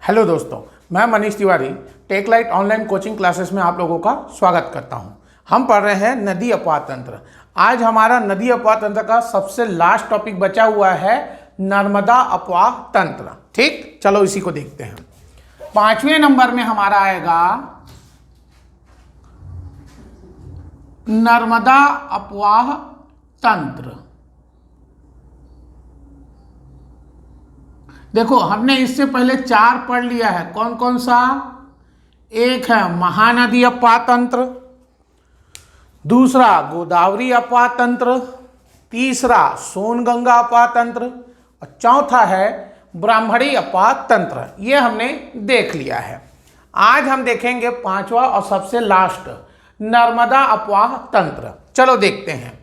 Hello दोस्तों, मैं Manish Tiwari tech light online coaching classes में आप लोगों का स्वागत करता हूं। हम पढ़ रहे हैं नदी अपवाह तंत्र। आज हमारा नदी अपवाह तंत्र का सबसे लास्ट टॉपिक बचा हुआ है नर्मदा अपवाह तंत्र। ठीक, चलो इसी को देखते हैं। 5वें नंबर में हमारा आएगा नर्मदा अपवाह तंत्र। देखो, हमने इससे पहले 4 पढ़ लिया है। कौन कौन सा? एक है महानदी अपवाह तंत्र, दूसरा गोदावरी अपवाह तंत्र, तीसरा सोनगंगा अपवाह तंत्र और चौथा है ब्राह्मणी अपवाह तंत्र। ये हमने देख लिया है। आज हम देखेंगे 5वां और सबसे लास्ट नर्मदा अपवाह तंत्र। चलो देखते हैं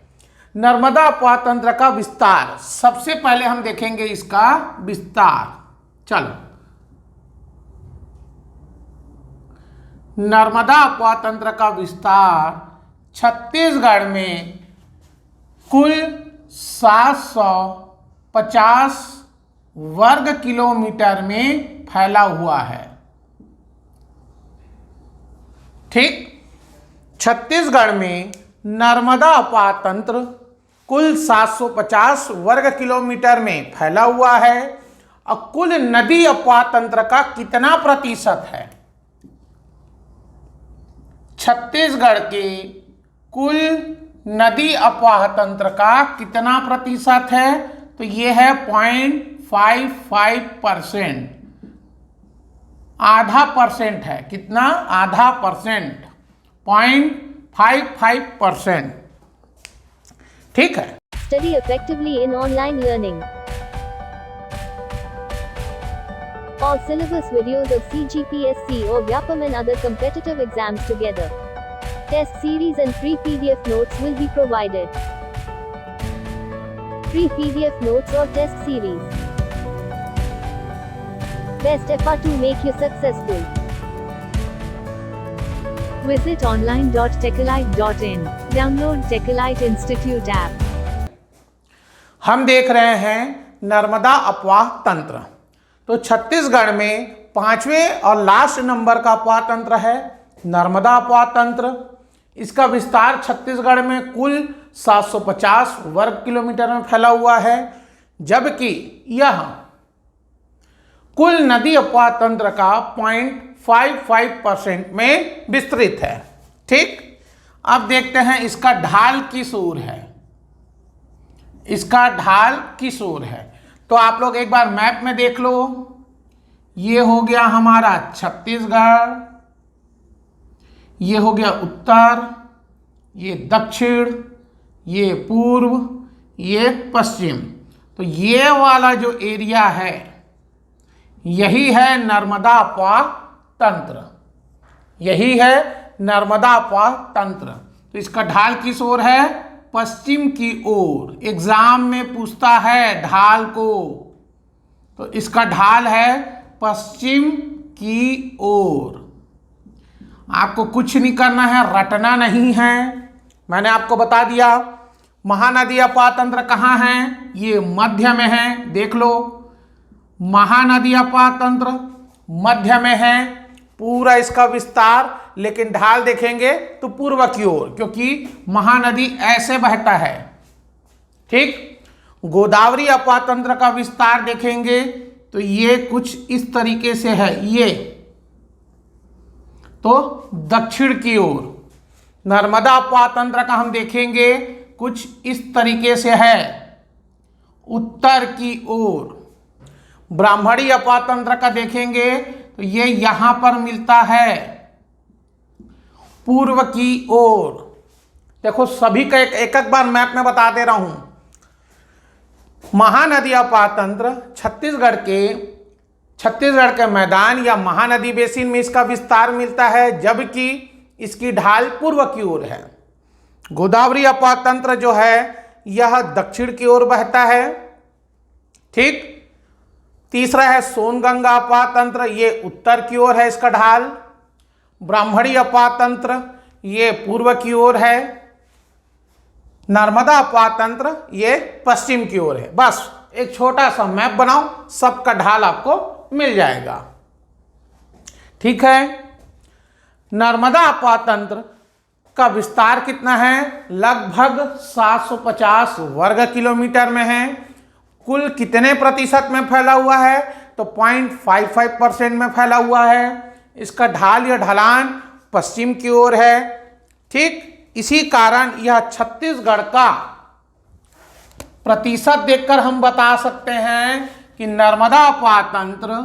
नर्मदा अपवाह तंत्र का विस्तार। सबसे पहले हम देखेंगे इसका विस्तार। चलो, नर्मदा अपवाह तंत्र का विस्तार छत्तीसगढ़ में कुल 750 वर्ग किलोमीटर में फैला हुआ है। ठीक, छत्तीसगढ़ में नर्मदा अपवाह तंत्र कुल 750 वर्ग किलोमीटर में फैला हुआ है। और कुल नदी अपवाह तंत्र का कितना प्रतिशत है? छत्तीसगढ़ के कुल नदी अपवाह तंत्र का कितना प्रतिशत है? तो यह है 0.55%। आधा परसेंट है। कितना? आधा परसेंट, 0.55%। ठीक है। Study effectively in online learning. All syllabus videos of CGPSC or Vyapam and other competitive exams together. Test series and free PDF notes will be provided. Free PDF notes or test series. Best effort to make you successful. Visit online.techalite.in. Download Techalite Institute app. हम देख रहे हैं नर्मदा अपवाह तंत्र। तो छत्तीसगढ़ में 5वें और लास्ट नंबर का अपवाह तंत्र है नर्मदा अपवाह तंत्र। इसका विस्तार छत्तीसगढ़ में कुल 750 वर्ग किलोमीटर में फैला हुआ है, जबकि यह कुल नदी अपवाह तंत्र का 0.55% में विस्तृत है। ठीक, अब देखते हैं इसका ढाल किस ओर है। इसका ढाल किस ओर है? तो आप लोग एक बार मैप में देख लो। ये हो गया हमारा छत्तीसगढ़, ये हो गया उत्तर, ये दक्षिण, ये पूर्व, ये पश्चिम। तो ये वाला जो एरिया है यही है नर्मदा अपवाह तंत्र। यही है नर्मदा अपवाह तंत्र। तो इसका ढाल किस ओर है? पश्चिम की ओर। एग्जाम में पूछता है ढाल को, तो इसका ढाल है पश्चिम की ओर। आपको कुछ नहीं करना है, रटना नहीं है। मैंने आपको बता दिया महानदी अपवाह तंत्र कहाँ है। ये मध्य में है, देख लो। महानदी अपवाह तंत्र मध्य में है, पूरा इसका विस्तार। लेकिन ढाल देखेंगे तो पूर्व की ओर, क्योंकि महानदी ऐसे बहता है। ठीक, गोदावरी अपवाह तंत्र का विस्तार देखेंगे तो ये कुछ इस तरीके से है। ये तो दक्षिण की ओर। नर्मदा अपवाह तंत्र का हम देखेंगे कुछ इस तरीके से है, उत्तर की ओर। ब्राह्मणी अपवाह तंत्र का देखेंगे तो ये यहां पर मिलता है, पूर्व की ओर। देखो, सभी का एक एक बार मैप में बता दे रहा हूं। महानदी अपवाह तंत्र छत्तीसगढ़ के मैदान या महानदी बेसिन में इसका विस्तार मिलता है, जबकि इसकी ढाल पूर्व की ओर है। गोदावरी अपवाह तंत्र जो है यह दक्षिण की ओर बहता है। ठीक, तीसरा है सोनगंगा अपवाह तंत्र, ये उत्तर की ओर है इसका ढाल। ब्राह्मणी अपवाह तंत्र ये पूर्व की ओर है। नर्मदा अपवाह तंत्र ये पश्चिम की ओर है। बस एक छोटा सा मैप बनाओ, सबका ढाल आपको मिल जाएगा। ठीक है। नर्मदा अपातंत्र का विस्तार कितना है? लगभग 750 वर्ग किलोमीटर में है। कुल कितने प्रतिशत में फैला हुआ है? तो 0.55% में फैला हुआ है। इसका ढाल या ढलान पश्चिम की ओर है। ठीक, इसी कारण यह छत्तीसगढ़ का प्रतिशत देखकर हम बता सकते हैं कि नर्मदा अपातंत्र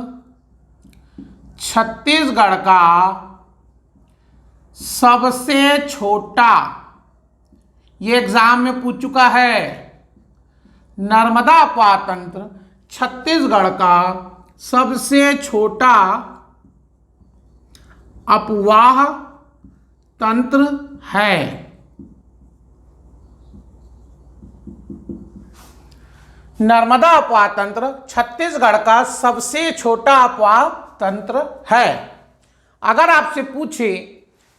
छत्तीसगढ़ का सबसे छोटा, ये एग्जाम में पूछ चुका है, नर्मदा अपातंत्र छत्तीसगढ़ का सबसे छोटा अपवाह तंत्र है। नर्मदा अपातंत्र छत्तीसगढ़ का सबसे छोटा अपवाह तंत्र है। अगर आपसे पूछे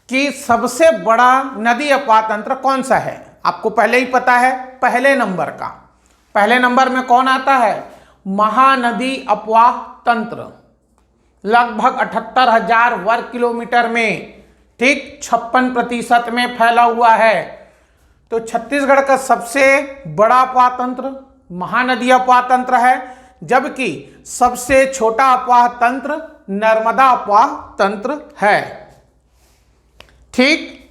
कि सबसे बड़ा नदी अपातंत्र कौन सा है, आपको पहले ही पता है, पहले नंबर का। पहले नंबर में कौन आता है? महानदी अपवाह तंत्र, लगभग 78,000 वर्ग किलोमीटर में, ठीक, 56% में फैला हुआ है। तो छत्तीसगढ़ का सबसे बड़ा अपवाह तंत्र महानदी अपवाह तंत्र है, जबकि सबसे छोटा अपवाह तंत्र नर्मदा अपवाह तंत्र है। ठीक,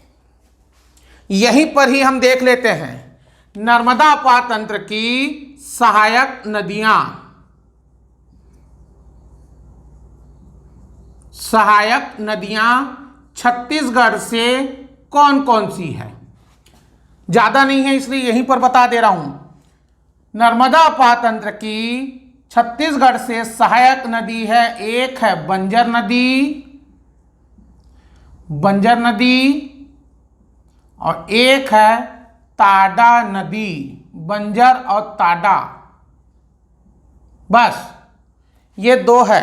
यहीं पर ही हम देख लेते हैं नर्मदा अपवाह तंत्र की सहायक नदियां। सहायक नदियां छत्तीसगढ़ से कौन कौन सी है? ज्यादा नहीं है इसलिए यहीं पर बता दे रहा हूं। नर्मदा अपवाह तंत्र की छत्तीसगढ़ से सहायक नदी है, एक है बंजर नदी और एक है ताडा नदी। बंजर और ताडा, बस ये दो है।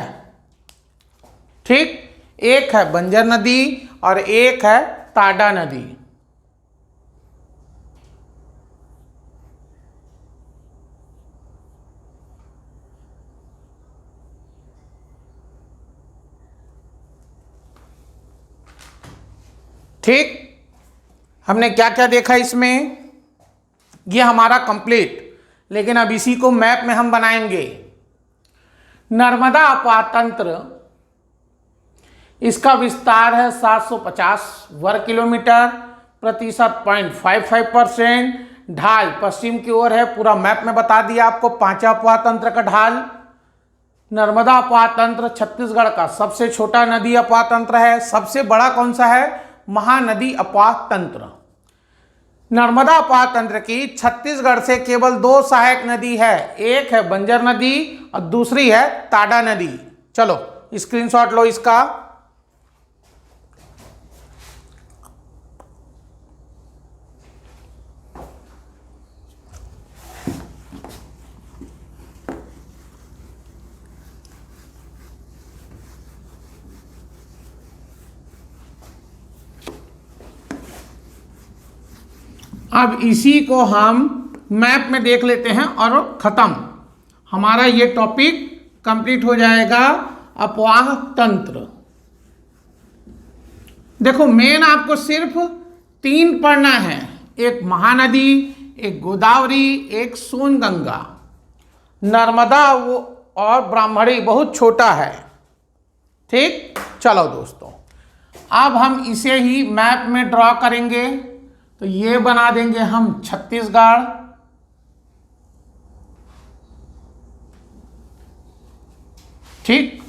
ठीक, एक है बंजर नदी और एक है ताडा नदी। ठीक, हमने क्या क्या देखा इसमें? ये हमारा कंप्लीट, लेकिन अब इसी को मैप में हम बनाएंगे। नर्मदा अपवाह तंत्र, इसका विस्तार है 750 वर्ग किलोमीटर, प्रतिशत 0.55%, ढाल पश्चिम की ओर है। पूरा मैप में बता दिया आपको, पांचवा अपवाह तंत्र का ढाल। नर्मदा अपवाह तंत्र छत्तीसगढ़ का सबसे छोटा नदी अपवाह तंत्र है। सबसे बड़ा कौन सा है? महानदी अपवाह तंत्र। नर्मदा अपवाह तंत्र की छत्तीसगढ़ से केवल दो सहायक नदी है, एक है बंजर नदी और दूसरी है ताडा नदी। चलो स्क्रीनशॉट लो इसका। अब इसी को हम मैप में देख लेते हैं और खत्म, हमारा ये टॉपिक कंप्लीट हो जाएगा। अपवाह तंत्र, देखो मेन आपको सिर्फ 3 पढ़ना है, एक महानदी, एक गोदावरी, एक सोनगंगा। नर्मदा वो और ब्राह्मणी बहुत छोटा है। ठीक, चलो दोस्तों, अब हम इसे ही मैप में ड्रॉ करेंगे। तो ये बना देंगे हम छत्तीसगढ़, ठीक,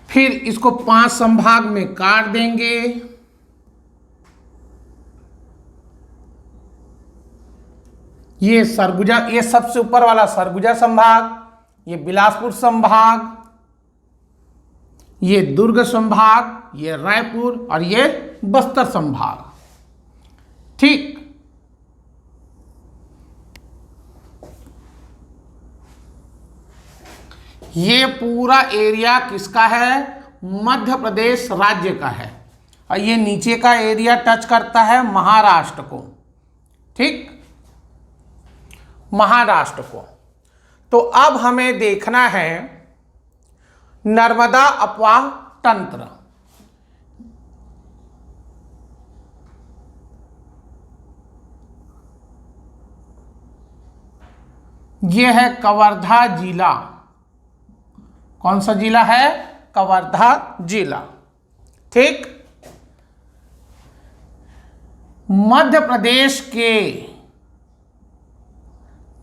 फिर इसको 5 संभाग में काट देंगे। ये सरगुजा, ये सबसे ऊपर वाला सरगुजा संभाग, ये बिलासपुर संभाग, ये दुर्ग संभाग, ये रायपुर और ये बस्तर संभाग। ठीक, ये पूरा एरिया किसका है? मध्य प्रदेश राज्य का है। और ये नीचे का एरिया टच करता है महाराष्ट्र को। ठीक, महाराष्ट्र को। तो अब हमें देखना है नर्मदा अपवाह तंत्र। ये है कवर्धा जिला। कौन सा जिला है? कवर्धा जिला। ठीक। मध्य प्रदेश के,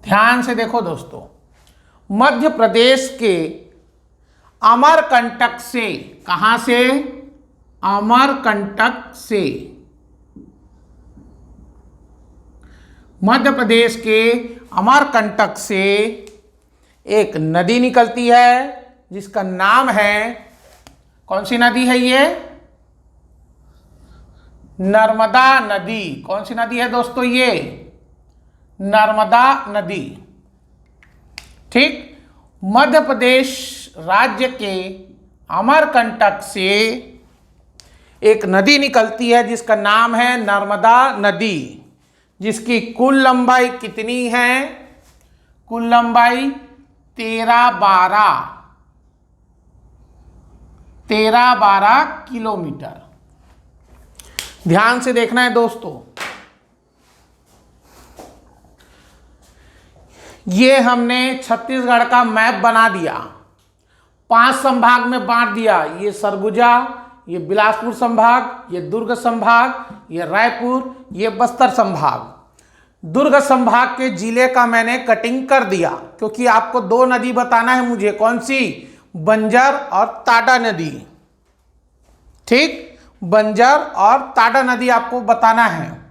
ध्यान से देखो दोस्तों, मध्य प्रदेश के अमरकंटक से, कहां से? अमरकंटक से, मध्य प्रदेश के अमरकंटक से एक नदी निकलती है जिसका नाम है, कौन सी नदी है ये? नर्मदा नदी। कौन सी नदी है दोस्तों ये? नर्मदा नदी। ठीक। मध्य प्रदेश राज्य के अमरकंटक से एक नदी निकलती है जिसका नाम है नर्मदा नदी, जिसकी कुल लंबाई कितनी है? कुल लंबाई 13-12 किलोमीटर। ध्यान से देखना है दोस्तों, ये हमने छत्तीसगढ़ का मैप बना दिया, 5 संभाग में बांट दिया। ये सरगुजा, ये बिलासपुर संभाग, ये दुर्ग संभाग, ये रायपुर, ये बस्तर संभाग। दुर्ग संभाग के जिले का मैंने कटिंग कर दिया क्योंकि आपको 2 नदी बताना है मुझे। कौन सी? बंजर और ताडा नदी। ठीक, बंजर और ताडा नदी आपको बताना है।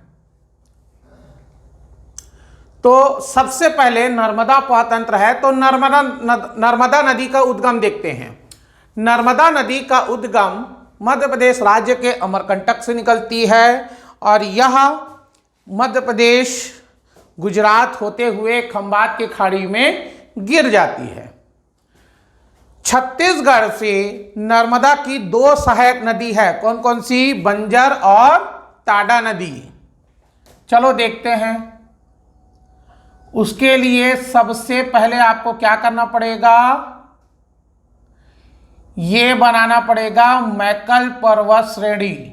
तो सबसे पहले नर्मदा तंत्र है, तो नर्मदा नदी का उद्गम देखते हैं। नर्मदा नदी का उद्गम मध्य प्रदेश राज्य के अमरकंटक से निकलती है और यह मध्य प्रदेश गुजरात होते हुए खंबात की खाड़ी में गिर जाती है। छत्तीसगढ़ से नर्मदा की 2 सहायक नदी है। कौन कौन सी? बंजर और ताडा नदी। चलो देखते हैं। उसके लिए सबसे पहले आपको क्या करना पड़ेगा? ये बनाना पड़ेगा मैकल पर्वत श्रेणी।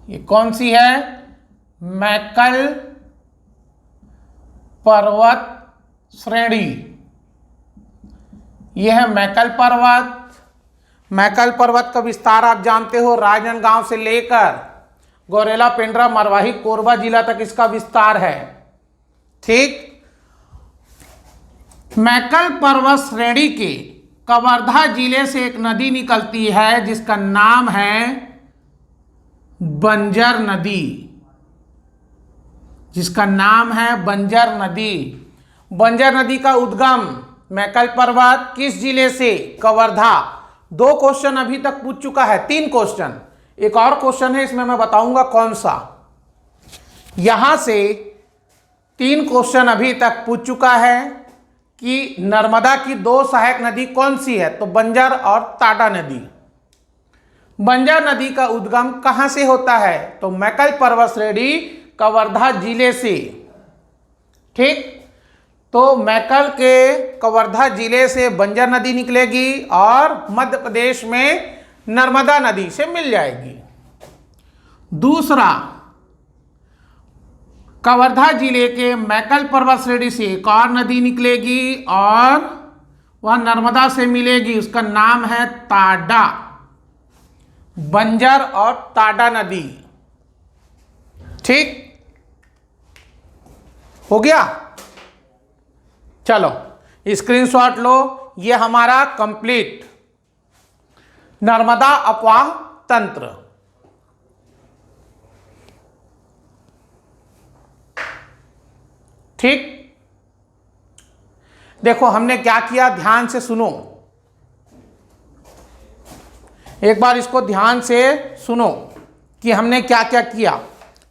ये कौन सी है? मैकल पर्वत श्रेणी। यह है मैकल पर्वत। मैकल पर्वत का विस्तार आप जानते हो, राजनांदगांव से लेकर गौरेला, पेंड्रा, मरवाही, कोरबा जिला तक इसका विस्तार है। ठीक। मैकल पर्वत श्रेणी के कवर्धा जिले से एक नदी निकलती है जिसका नाम है बंजर नदी, जिसका नाम है बंजर नदी। बंजर नदी का उद्गम मैकल पर्वत किस जिले से? कवर्धा। 2 क्वेश्चन अभी तक पूछ चुका है, 3 क्वेश्चन। एक और क्वेश्चन है, इसमें मैं बताऊंगा कौन सा। यहां से 3 क्वेश्चन अभी तक पूछ चुका है कि नर्मदा की 2 सहायक नदी कौन सी है? तो बंजर और ताडा नदी। बंजर नदी का उद्गम कहां से होता है? तो मैकल पर्वत श्रेणी कवर्धा जिले से। ठीक। तो मैकल के कवर्धा जिले से बंजर नदी निकलेगी और मध्य प्रदेश में नर्मदा नदी से मिल जाएगी। दूसरा, कवर्धा जिले के मैकल पर्वत श्रेणी से एक और नदी निकलेगी और वह नर्मदा से मिलेगी। उसका नाम है ताडा। बंजर और ताडा नदी। ठीक हो गया? चलो स्क्रीनशॉट लो। ये हमारा कंप्लीट नर्मदा अपवाह तंत्र। ठीक। देखो हमने क्या किया, ध्यान से सुनो, एक बार इसको ध्यान से सुनो कि हमने क्या क्या किया।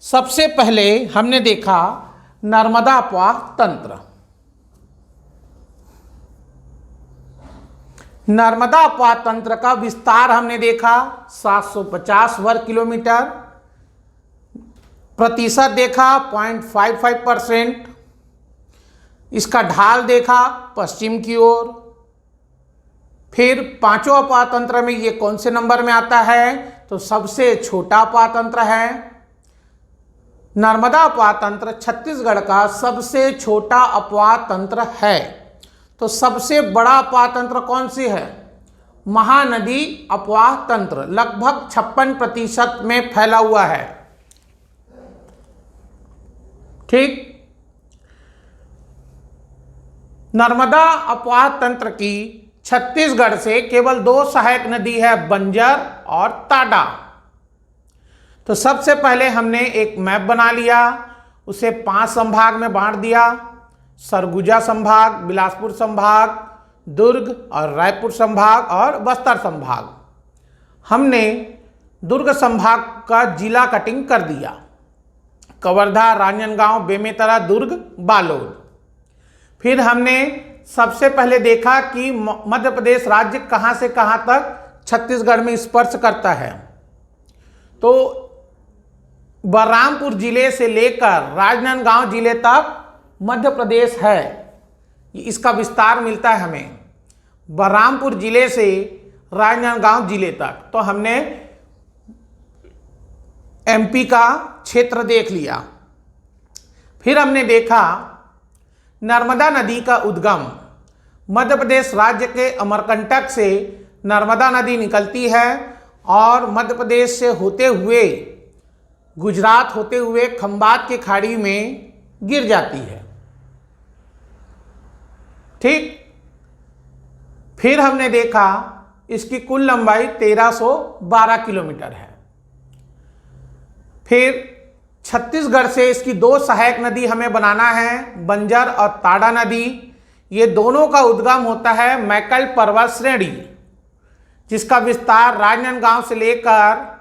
सबसे पहले हमने देखा नर्मदा अपवाह तंत्र। नर्मदा अपवाह तंत्र का विस्तार हमने देखा 750 वर्ग किलोमीटर, प्रतिशत देखा 0.55%, इसका ढाल देखा पश्चिम की ओर, फिर पांचों अपातंत्र में ये कौन से नंबर में आता है? तो सबसे छोटा अपातंत्र है। नर्मदा अपातंत्र छत्तीसगढ़ का सबसे छोटा अपातंत्र है। तो सबसे बड़ा अपातंत्र कौन सी है? महानदी अपवाह तंत्र, लगभग 56% में फैला हुआ है। ठीक। नर्मदा अपवाह तंत्र की छत्तीसगढ़ से केवल 2 सहायक नदी है, बंजर और ताडा। तो सबसे पहले हमने एक मैप बना लिया, उसे 5 संभाग में बांट दिया। सरगुजा संभाग, बिलासपुर संभाग, दुर्ग और रायपुर संभाग और बस्तर संभाग। हमने दुर्ग संभाग का जिला कटिंग कर दिया, कवर्धा, रांजनगांव, बेमेतरा, दुर्ग, बालोद। फिर हमने सबसे पहले देखा कि मध्य प्रदेश राज्य कहाँ से कहाँ तक छत्तीसगढ़ में स्पर्श करता है। तो बलरामपुर जिले से लेकर राजनांदगांव जिले तक मध्य प्रदेश है, इसका विस्तार मिलता है हमें बलरामपुर जिले से राजनांदगांव जिले तक। तो हमने एमपी का क्षेत्र देख लिया। फिर हमने देखा नर्मदा नदी का उद्गम मध्य प्रदेश राज्य के अमरकंटक से नर्मदा नदी निकलती है और मध्य प्रदेश से होते हुए गुजरात होते हुए खंबात की खाड़ी में गिर जाती है। ठीक। फिर हमने देखा इसकी कुल लंबाई 1312 किलोमीटर है। फिर छत्तीसगढ़ से इसकी 2 सहायक नदी हमें बनाना है, बंजर और ताड़ा नदी। ये दोनों का उद्गम होता है मैकल पर्वत श्रेणी, जिसका विस्तार राजनांदगांव से लेकर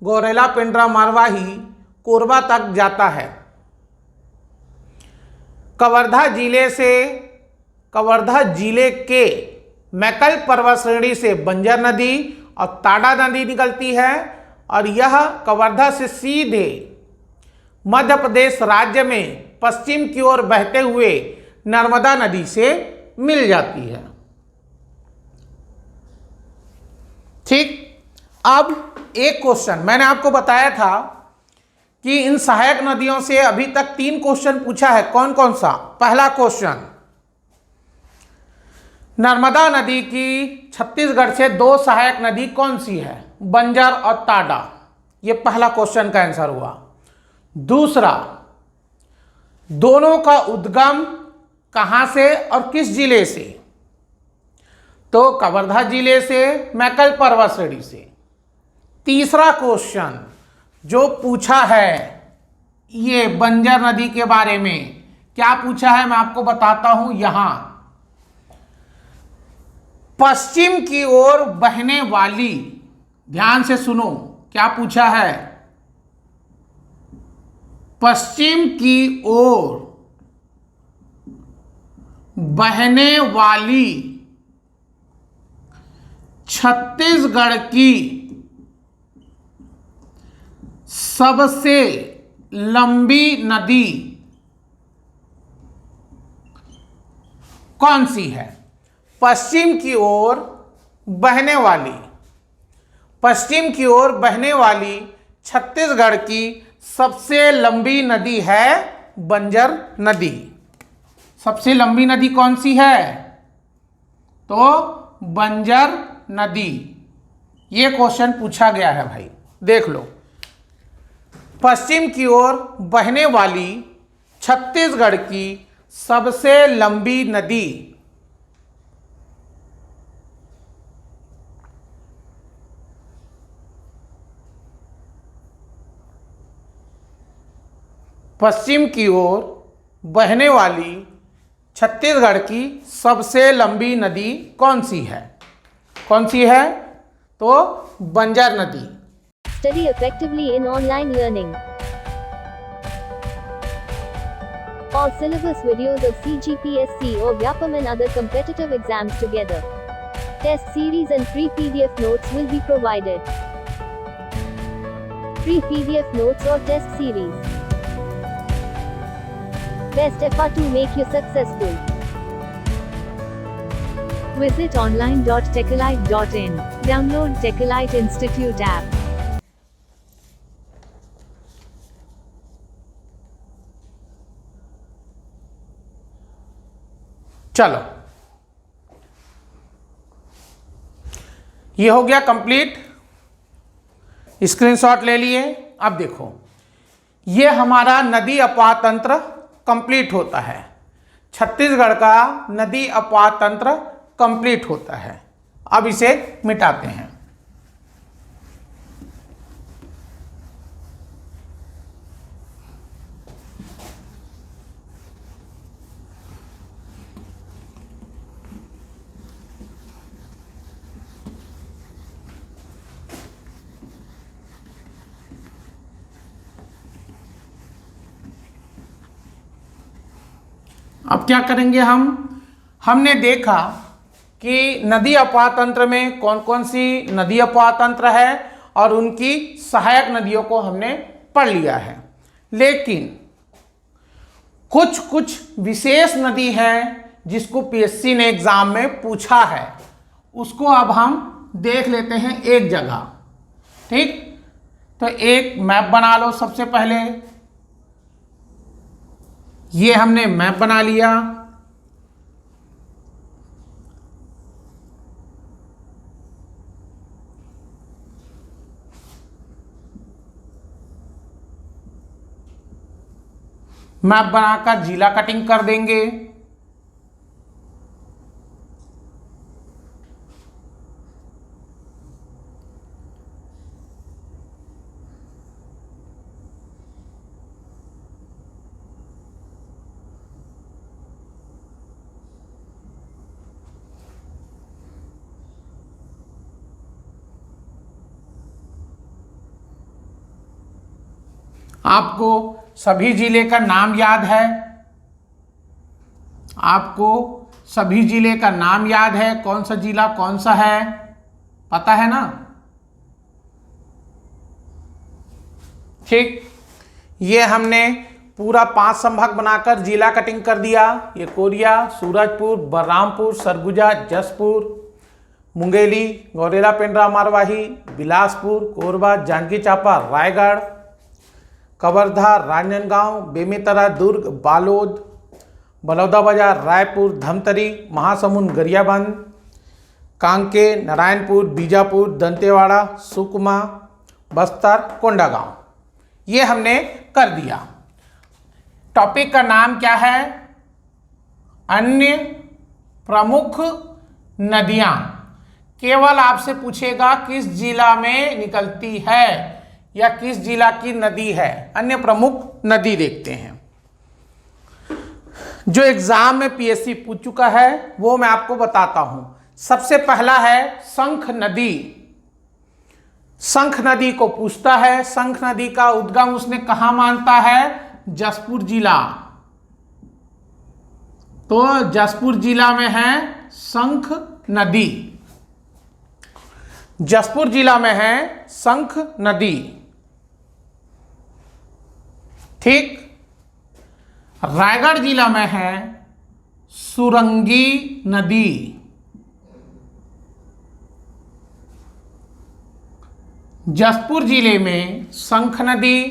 गौरेला, पेंड्रा, मरवाही, कोरबा तक जाता है। कवर्धा जिले के मैकल पर्वत श्रेणी से बंजर नदी और ताड़ा नदी निकलती है और यह कवर्धा से सीधे मध्य प्रदेश राज्य में पश्चिम की ओर बहते हुए नर्मदा नदी से मिल जाती है। ठीक। अब एक क्वेश्चन मैंने आपको बताया था कि इन सहायक नदियों से अभी तक 3 क्वेश्चन पूछा है। कौन कौन सा? पहला क्वेश्चन, नर्मदा नदी की छत्तीसगढ़ से 2 सहायक नदी कौन सी है? बंजर और ताड़ा। ये पहला क्वेश्चन का आंसर हुआ। दूसरा, दोनों का उद्गम कहां से और किस जिले से? तो कवर्धा जिले से, मैकल पर्वत श्रेणी से। तीसरा क्वेश्चन जो पूछा है ये बंजर नदी के बारे में, क्या पूछा है मैं आपको बताता हूं। यहां पश्चिम की ओर बहने वाली, ध्यान से सुनो क्या पूछा है, पश्चिम की ओर बहने वाली छत्तीसगढ़ की सबसे लंबी नदी कौन सी है? पश्चिम की ओर बहने वाली छत्तीसगढ़ की सबसे लंबी नदी है बंजर नदी। सबसे लंबी नदी कौन सी है? तो बंजर नदी। ये क्वेश्चन पूछा गया है भाई, देख लो। पश्चिम की ओर बहने वाली छत्तीसगढ़ की सबसे लंबी नदी पश्चिम की ओर बहने वाली छत्तीसगढ़ की सबसे लंबी नदी कौन सी है? कौन सी है? तो बंजर नदी। Study effectively in online learning. All syllabus videos of CGPSC or Vyapam and other competitive exams together. Test series and free PDF notes will be provided. Free PDF notes or test series. Best effort to make you successful. Visit online.techalite.in. Download Techalite Institute app. चलो, ये हो गया complete, screenshot ले लिए। अब देखो, ये हमारा नदी अपवाह तंत्र कंप्लीट होता है, छत्तीसगढ़ का नदी अपवाह तंत्र कंप्लीट होता है। अब इसे मिटाते हैं। अब क्या करेंगे हमने देखा कि नदी अपवाह तंत्र में कौन कौन सी नदी अपवाह तंत्र है और उनकी सहायक नदियों को हमने पढ़ लिया है, लेकिन कुछ कुछ विशेष नदी है जिसको पीएससी ने एग्जाम में पूछा है, उसको अब हम देख लेते हैं एक जगह। ठीक, तो एक मैप बना लो। सबसे पहले ये हमने मैप बना लिया। मैप बनाकर जिला कटिंग कर देंगे। आपको सभी जिले का नाम याद है? आपको सभी जिले का नाम याद है? कौन सा जिला कौन सा है, पता है ना? ठीक, ये हमने पूरा 5 संभाग बनाकर जिला कटिंग कर दिया। ये कोरिया, सूरजपुर, बलरामपुर, सरगुजा, जसपुर, मुंगेली, गौरेला, पेंड्रा, मारवाही, बिलासपुर, कोरबा, जांजगीर चांपा, रायगढ़, कवर्धा, राजनांदगांव, बेमेतरा, दुर्ग, बालोद, बलौदाबाजार, रायपुर, धमतरी, महासमुंद, गरियाबंद, कांकेर, नारायणपुर, बीजापुर, दंतेवाड़ा, सुकमा, बस्तर, कोंडागांव, ये हमने कर दिया। टॉपिक का नाम क्या है? अन्य प्रमुख नदियां। केवल आपसे पूछेगा किस जिला में निकलती है या किस जिला की नदी है। अन्य प्रमुख नदी देखते हैं जो एग्जाम में पीएससी पूछ चुका है, वो मैं आपको बताता हूं। सबसे पहला है शंख नदी। शंख नदी को पूछता है। शंख नदी का उद्गम उसने कहां मानता है? जसपुर जिला। तो जसपुर जिला में है शंख नदी। जसपुर जिला में है शंख नदी। ठीक, रायगढ़ जिला में है सुरंगी नदी। जसपुर जिले में शंख नदी,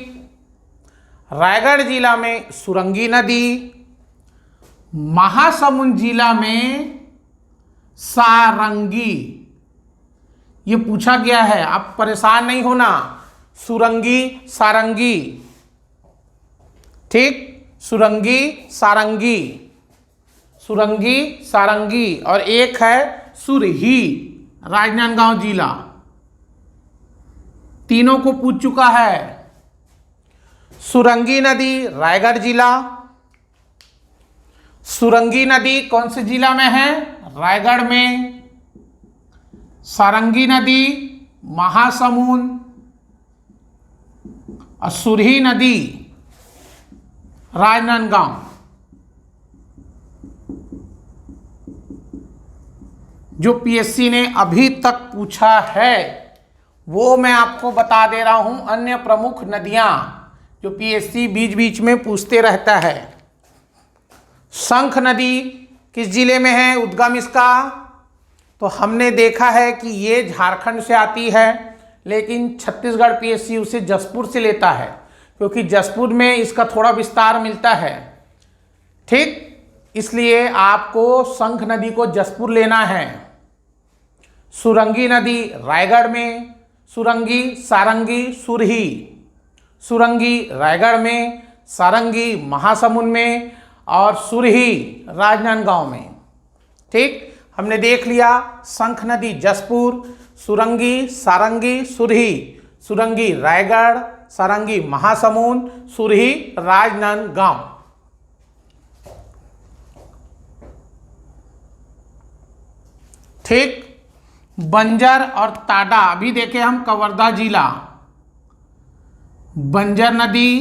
रायगढ़ जिला में सुरंगी नदी, महासमुंद जिला में सारंगी। ये पूछा गया है, आप परेशान नहीं होना। सुरंगी, सारंगी। ठीक, सुरंगी, सारंगी, सुरंगी, सारंगी। और एक है सुरही, राजनांदगांव जिला। तीनों को पूछ चुका है। सुरंगी नदी रायगढ़ जिला। सुरंगी नदी कौन से जिला में है? रायगढ़ में। सारंगी नदी महासमुंद। और सुरही नदी राजनांदगांव। जो पीएससी ने अभी तक पूछा है वो मैं आपको बता दे रहा हूं। अन्य प्रमुख नदियां जो पीएससी बीच बीच में पूछते रहता है। शंख नदी किस जिले में है? उद्गम इसका तो हमने देखा है कि ये झारखंड से आती है, लेकिन छत्तीसगढ़ पीएससी उसे जसपुर से लेता है, क्योंकि जसपुर में इसका थोड़ा विस्तार मिलता है। ठीक, इसलिए आपको शंख नदी को जसपुर लेना है। सुरंगी नदी रायगढ़ में, सुरंगी, सारंगी, सुरही। सुरंगी रायगढ़ में, सारंगी महासमुंद में और सुरही राजनांदगांव में। ठीक, हमने देख लिया शंख नदी जसपुर, सुरंगी, सारंगी, सुरही। सुरंगी रायगढ़, सारंगी महासमुंद, सुरही राजनांदगांव। ठीक, बंजर और ताडा अभी देखे हम कवर्धा जिला। बंजर नदी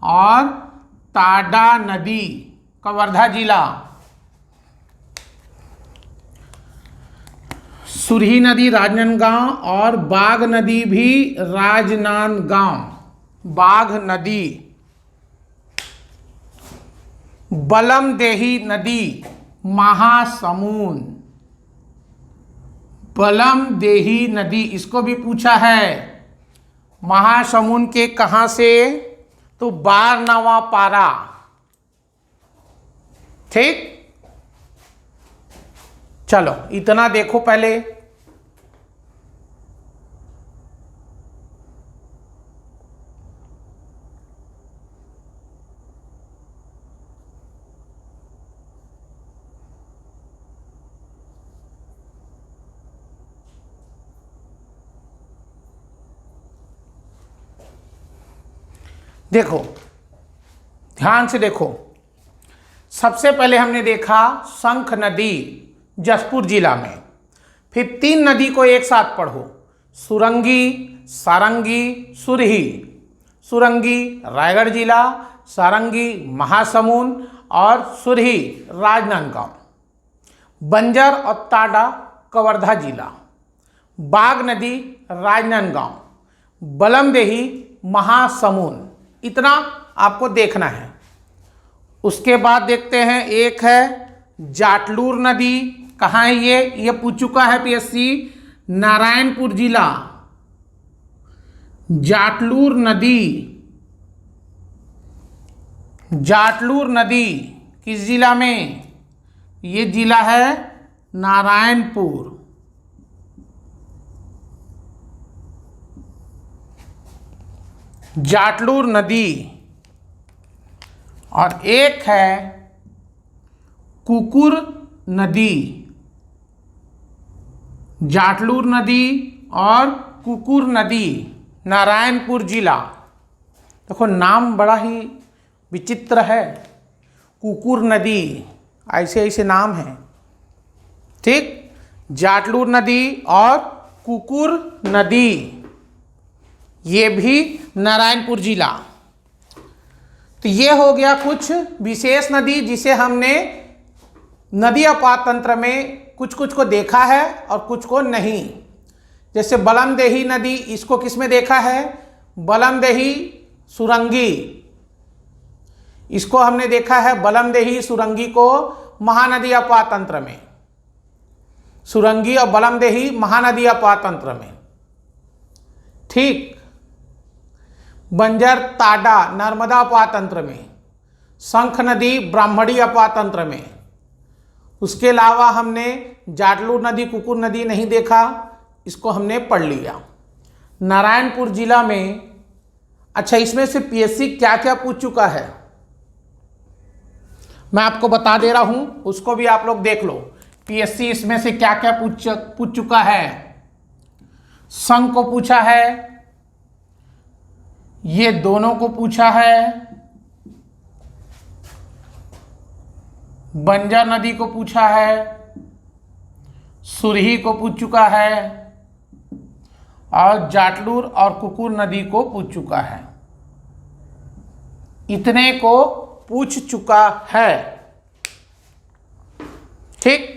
और ताडा नदी कवर्धा जिला। सुरही नदी राजनांदगांव और बाघ नदी भी राजनांदगांव। बाघ नदी। बलमदेही नदी महासमुंद। बलमदेही नदी, इसको भी पूछा है महासमुंद के कहां से, तो बारनवापारा। ठीक, चलो इतना देखो पहले। देखो, ध्यान से देखो। सबसे पहले हमने देखा शंख नदी जसपुर जिला में, फिर 3 नदी को एक साथ पढ़ो। सुरंगी, सारंगी, सुरही। सुरंगी रायगढ़ जिला, सारंगी महासमुंद और सुरही राजनांदगांव। बंजर और ताडा कवर्धा जिला। बाघ नदी राजनांदगांव। बलमदेही महासमुंद। इतना आपको देखना है। उसके बाद देखते हैं, एक है जाटलूर नदी। कहाँ है ये पूछ चुका है पीएससी, नारायणपुर जिला। जाटलूर नदी। जाटलूर नदी किस जिला में, ये जिला है नारायणपुर। जाटलूर नदी। और एक है कुकुर नदी। जाटलूर नदी और कुकुर नदी नारायणपुर जिला। देखो नाम बड़ा ही विचित्र है, कुकुर नदी, ऐसे ऐसे नाम हैं। ठीक, जाटलूर नदी और कुकुर नदी, ये भी नारायणपुर जिला। तो ये हो गया कुछ विशेष नदी जिसे हमने नदी अपवाद तंत्र में कुछ कुछ को देखा है और कुछ को नहीं। जैसे बलमदेही नदी, इसको किस में देखा है, बलमदेही सुरंगी। इसको हमने देखा है बलमदेही सुरंगी को महानदी अपवाद तंत्र में। सुरंगी और बलमदेही महानदी अपवाद तंत्र में। ठीक, बंजर ताडा नर्मदा अपवाद तंत्र में। शंख नदी ब्राह्मणी अपवाद तंत्र में। उसके अलावा हमने जाटलूर नदी, कुकुर नदी नहीं देखा, इसको हमने पढ़ लिया। नारायणपुर जिला में, अच्छा इसमें से पीएससी क्या क्या पूछ चुका है मैं आपको बता दे रहा हूं, उसको भी आप लोग देख लो। पीएससी इसमें से क्या क्या पूछ चुका है। संघ को पूछा है, ये दोनों को पूछा है, बंजर नदी को पूछा है, सुरही को पूछ चुका है और जाटलूर और कुकुर नदी को पूछ चुका है। इतने को पूछ चुका है। ठीक,